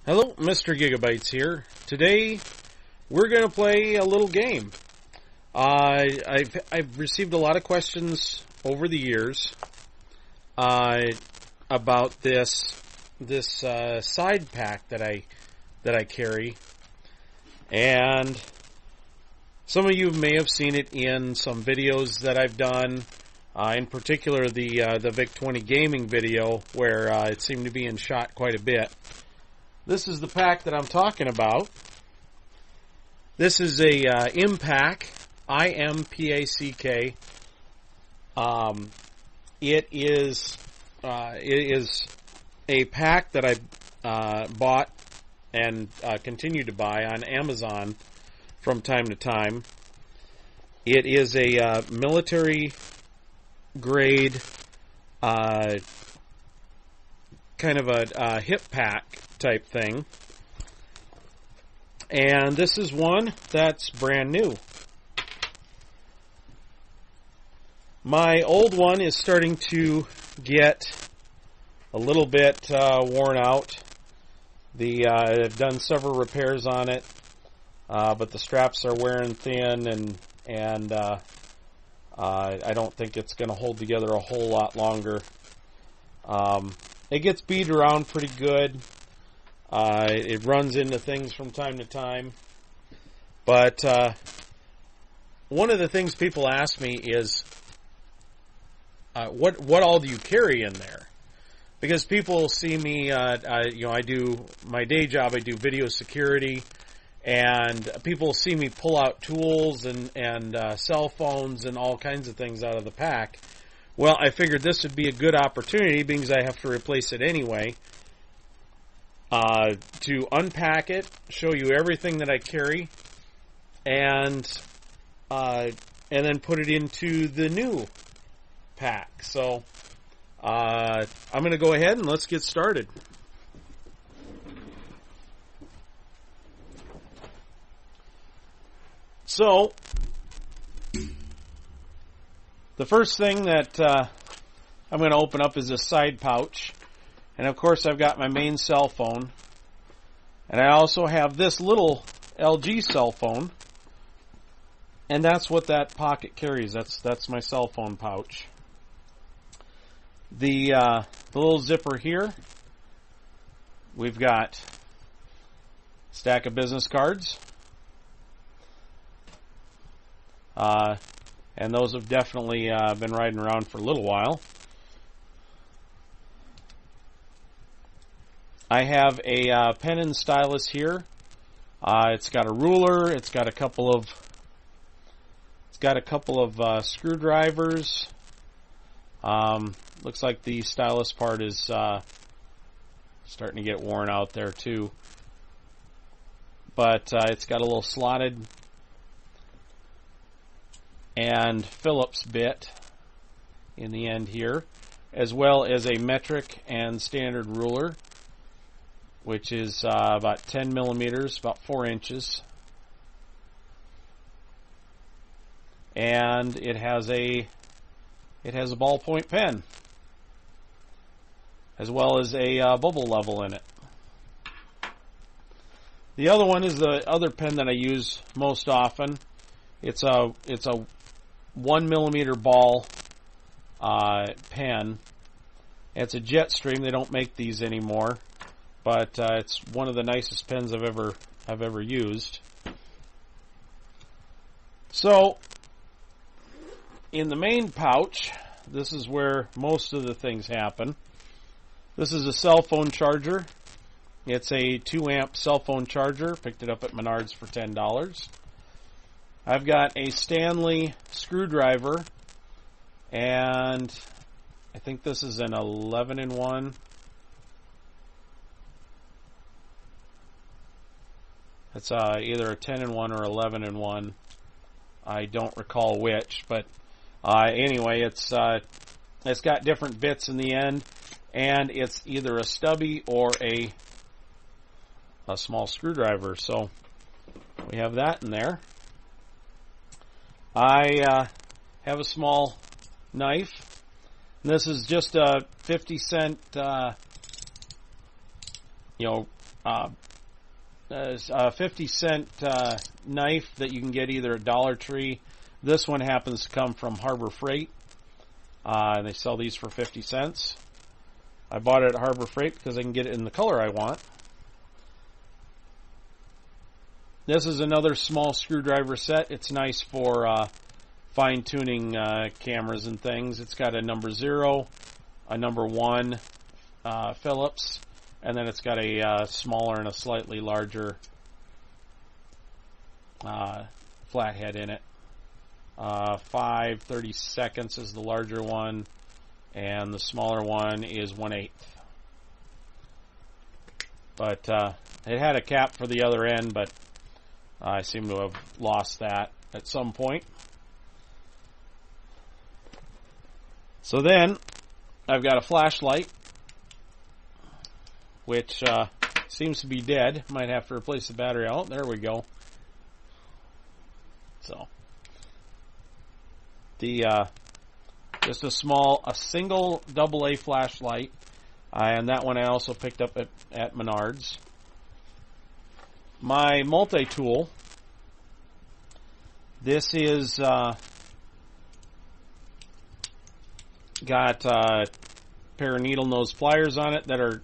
Hello, Mr. Gigabytes here. Today, we're going to play a little game. I've received a lot of questions over the years about this side pack that I carry, and some of you may have seen it in some videos that I've done. In particular, the VIC-20 gaming video, where it seemed to be in shot quite a bit. This is the pack that I'm talking about. This is a Impack, I-M-P-A-C-K. It is a pack that I bought and continue to buy on Amazon from time to time. It is a military grade kind of a hip pack type thing, and this is one that's brand new. My old one is starting to get a little bit worn out. I've done several repairs on it, but the straps are wearing thin, and I don't think it's going to hold together a whole lot longer. It gets beat around pretty good. It runs into things from time to time. But one of the things people ask me is, what all do you carry in there? Because people see me, I do my day job. I do video security, and people see me pull out tools and cell phones and all kinds of things out of the pack. Well, I figured this would be a good opportunity, because I have to replace it anyway, to unpack it, show you everything that I carry, and then put it into the new pack. So I'm going to go ahead and let's get started. So the first thing that I'm going to open up is a side pouch. And of course I've got my main cell phone. And I also have this little LG cell phone. And that's what that pocket carries. That's my cell phone pouch. The little zipper here, we've got a stack of business cards. And those have definitely been riding around for a little while. I have a pen and stylus here. It's got a ruler. It's got a couple of screwdrivers. Looks like the stylus part is starting to get worn out there too. But it's got a little slotted and Phillips bit in the end here, as well as a metric and standard ruler, which is about 10 millimeters, about 4 inches. And it has a ballpoint pen, as well as a bubble level in it. The other one is the other pen that I use most often. It's a 1 millimeter ball pen. It's a Jetstream. They don't make these anymore, but it's one of the nicest pens I've ever used. So in the main pouch, this is where most of the things happen. This is a cell phone charger. It's a 2 amp cell phone charger. Picked it up at Menards for $10. I've got a Stanley screwdriver, and I think this is an 11-in-1. It's either a 10-in-1 or 11-in-1. I don't recall which, but anyway, it's got different bits in the end, and it's either a stubby or a small screwdriver. So we have that in there. I have a small knife. This is just a 50-cent, a 50-cent knife that you can get either at Dollar Tree. This one happens to come from Harbor Freight. And they sell these for 50 cents. I bought it at Harbor Freight because I can get it in the color I want. This is another small screwdriver set. It's nice for fine-tuning cameras and things. It's got a number 0, a number 1 Phillips, and then it's got a smaller and a slightly larger flathead in it. 5/32 is the larger one, and the smaller one is 1/8. But it had a cap for the other end, but I seem to have lost that at some point. So then I've got a flashlight, which seems to be dead. Might have to replace the battery out. There we go. So just a single AA flashlight, and that one I also picked up at Menards. My multi-tool. This is got a pair of needle nose pliers on it that are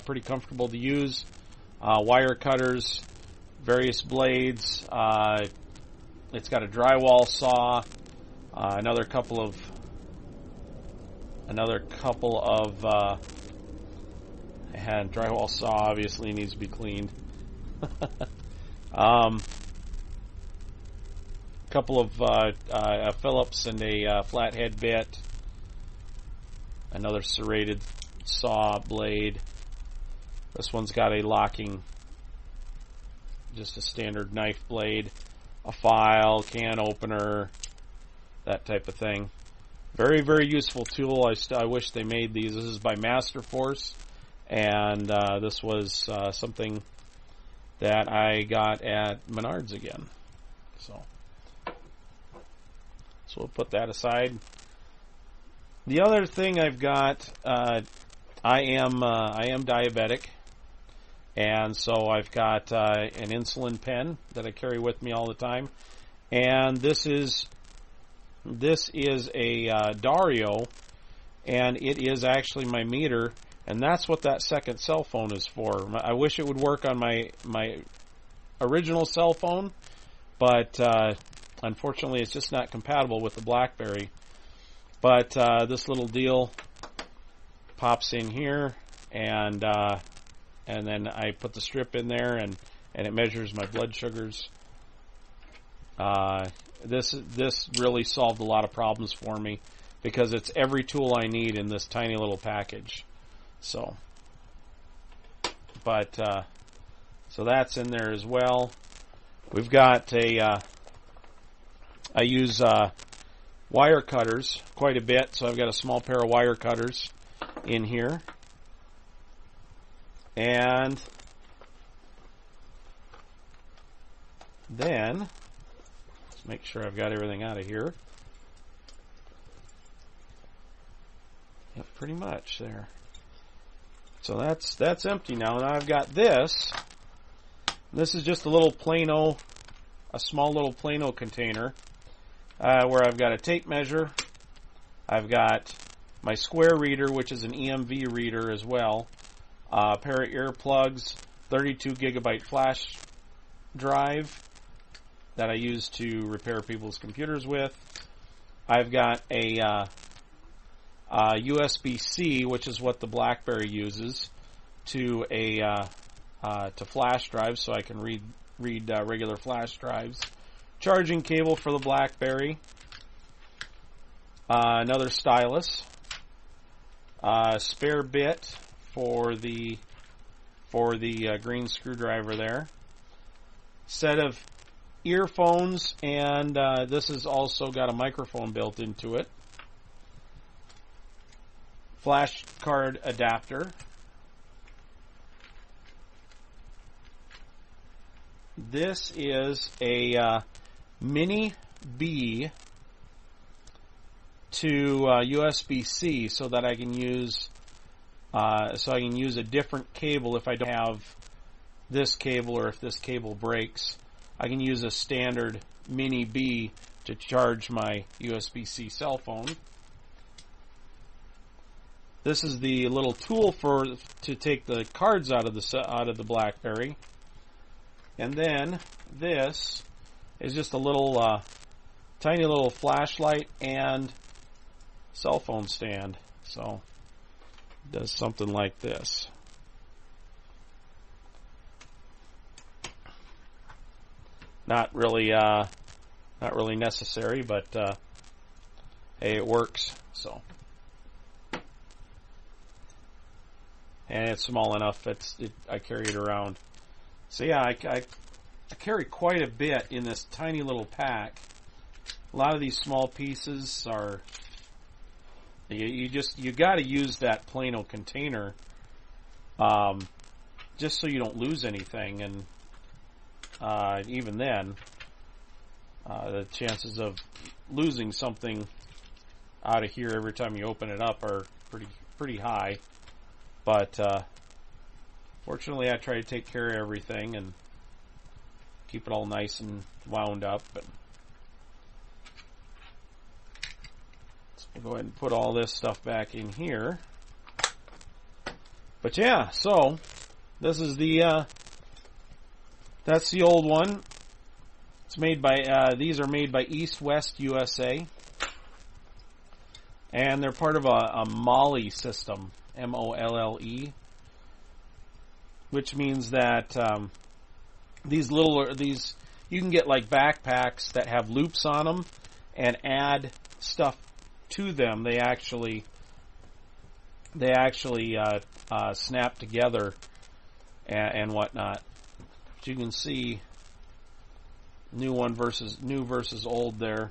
pretty comfortable to use. Wire cutters, various blades. It's got a drywall saw. Another couple of and drywall saw obviously needs to be cleaned. Couple of a Phillips and a flathead bit. Another serrated saw blade. This one's got a locking, just a standard knife blade, a file, can opener, that type of thing. Very, very useful tool. I wish they made these. This is by Masterforce, and this was something that I got at Menards again. So we'll put that aside. The other thing I've got, I am diabetic, and so I've got an insulin pen that I carry with me all the time, and this is a Dario, and it is actually my meter, and that's what that second cell phone is for. I wish it would work on my original cell phone, but unfortunately it's just not compatible with the BlackBerry. But this little deal pops in here, and then I put the strip in there, and it measures my blood sugars. This really solved a lot of problems for me, because it's every tool I need in this tiny little package. So that's in there as well. We've got I use wire cutters quite a bit, so I've got a small pair of wire cutters in here. And then, let's make sure I've got everything out of here. Yep, pretty much there. So that's empty now. Now I've got this. This is just a little Plano, a small little Plano container, where I've got a tape measure. I've got my square reader, which is an EMV reader as well. A pair of earplugs, 32 gigabyte flash drive that I use to repair people's computers with. I've got a USB-C, which is what the BlackBerry uses, to flash drives, so I can read regular flash drives. Charging cable for the BlackBerry. Another stylus. Spare bit for the green screwdriver there. Set of earphones, and this has also got a microphone built into it. flash card adapter. This is a mini B to USB-C, so that I can use a different cable if I don't have this cable, or if this cable breaks. I can use a standard mini B to charge my USB-C cell phone. This is the little tool to take the cards out of the BlackBerry. And then this is just a little tiny little flashlight and cell phone stand. So it does something like this. Not really necessary, but hey, it works. So, and it's small enough. I carry it around. So yeah, I carry quite a bit in this tiny little pack. A lot of these small pieces are you got to use that Plano container, just so you don't lose anything. And even then, the chances of losing something out of here every time you open it up are pretty high. But fortunately, I try to take care of everything and keep it all nice and wound up. But so go ahead and put all this stuff back in here. But yeah, so this is that's the old one. It's made by these are made by East West USA, and they're part of a MOLLE system, MOLLE, which means that these you can get like backpacks that have loops on them and add stuff to them. They actually snap together and whatnot. But you can see new versus old there.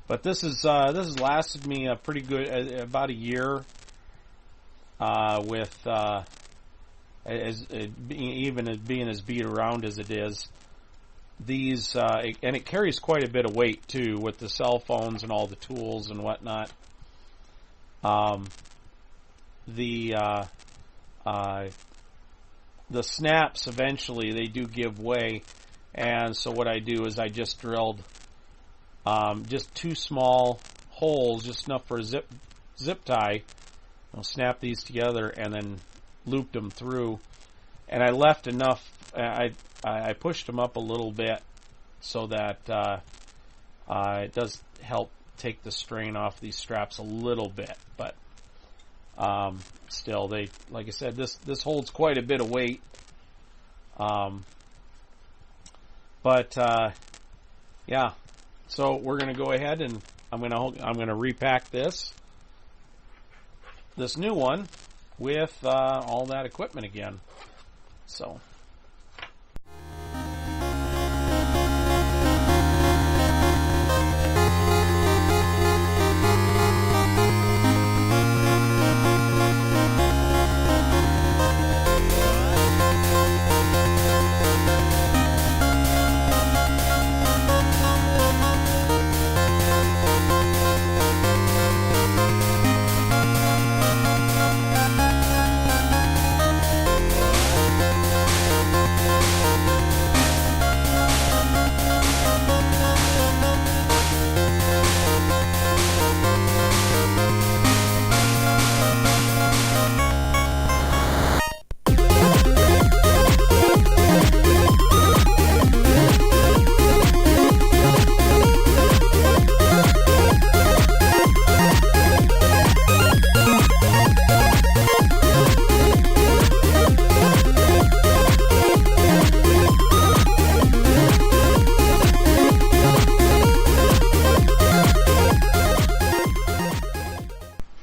But this has lasted me a pretty good about a year. With being as beat around as it is, these and it carries quite a bit of weight too, with the cell phones and all the tools and whatnot. The snaps eventually they do give way, and so what I do is I just drilled just two small holes, just enough for a zip tie. I'll snap these together and then looped them through, and I left enough. I pushed them up a little bit so that it does help take the strain off these straps a little bit. But still, like I said, this holds quite a bit of weight. Yeah. So we're going to go ahead and I'm going to repack this new one with all that equipment again. So.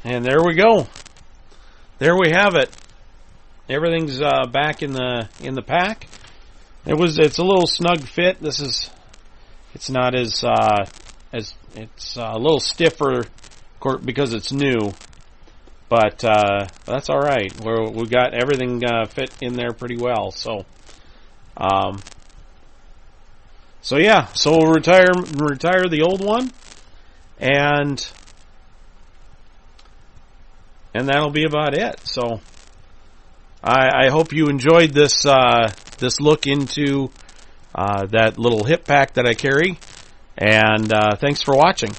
And there we go. There we have it. Everything's back in the pack. It's a little snug fit. It's not it's a little stiffer course, because it's new. But that's all right. We got everything fit in there pretty well. So, yeah. So we'll retire the old one, and that'll be about it. So, I hope you enjoyed this look into that little hip pack that I carry, and thanks for watching.